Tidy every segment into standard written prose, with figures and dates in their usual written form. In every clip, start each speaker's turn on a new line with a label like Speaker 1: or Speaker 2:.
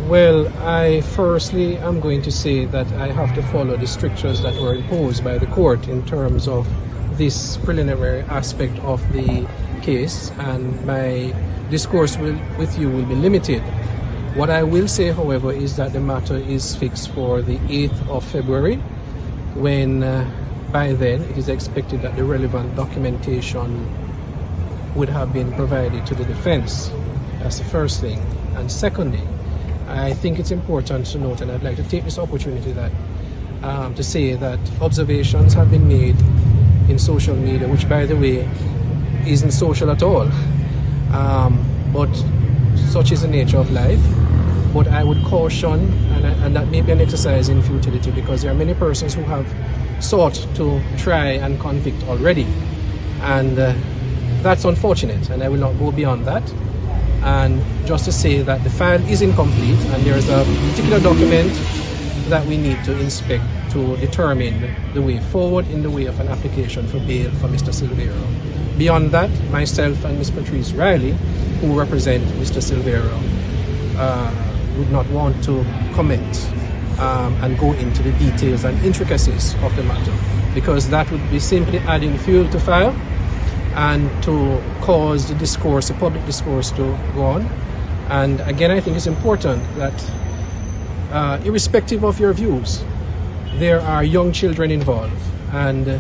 Speaker 1: Well, I firstly am going to say that I have to follow the strictures that were imposed by the court in terms of this preliminary aspect of the case, and my discourse with you will be limited. What I will say, however, is that the matter is fixed for the 8th of February, when by then it is expected that the relevant documentation would have been provided to the defense. That's the first thing. And secondly, I think it's important to note, and I'd like to take this opportunity that to say that observations have been made in social media, which, by the way, isn't social at all. But such is the nature of life. But I would caution, and that may be an exercise in futility, because there are many persons who have sought to try and convict already, and that's unfortunate, and I will not go beyond that. And just to say that the file is incomplete, and there is a particular document that we need to inspect to determine the way forward in the way of an application for bail for Mr. Silvera. Beyond that, myself and Ms. Patrice Riley, who represent Mr. Silvera, would not want to comment and go into the details and intricacies of the matter, because that would be simply adding fuel to fire and to cause the discourse, the public discourse, to go on. And again, I think it's important that irrespective of your views, there are young children involved, and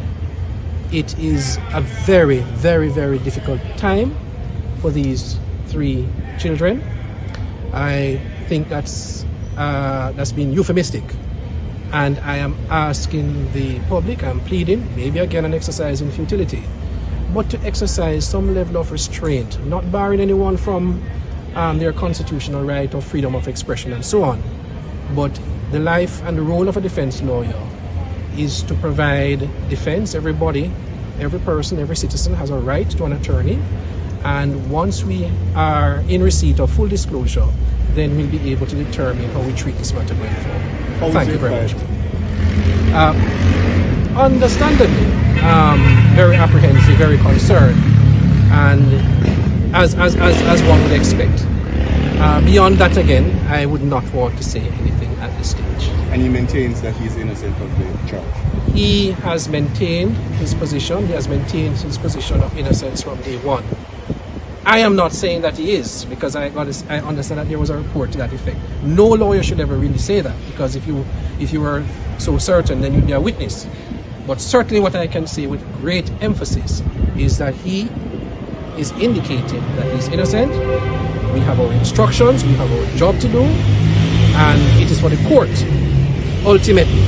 Speaker 1: it is a very, very, very difficult time for these 3 children. I think that's being euphemistic, and I am asking the public, I'm pleading, maybe again an exercise in futility, but to exercise some level of restraint, not barring anyone from their constitutional right of freedom of expression and so on. But the life and the role of a defense lawyer is to provide defense. Everybody, every person, every citizen has a right to an attorney. And once we are in receipt of full disclosure, then we'll be able to determine how we treat this matter going forward. Thank you very much. Understandably, very apprehensive, very concerned, and as one would expect. Beyond that, again, I would not want to say anything at this stage.
Speaker 2: And he maintains that he's innocent of the charge?
Speaker 1: He has maintained his position. He has maintained his position of innocence from day one. I am not saying that he is, because I understand that there was a report to that effect. No lawyer should ever really say that, because if you were so certain, then you'd be a witness. But certainly what I can say with great emphasis is that he is indicating that he's innocent. We have our instructions, we have our job to do, and it is for the court, ultimately,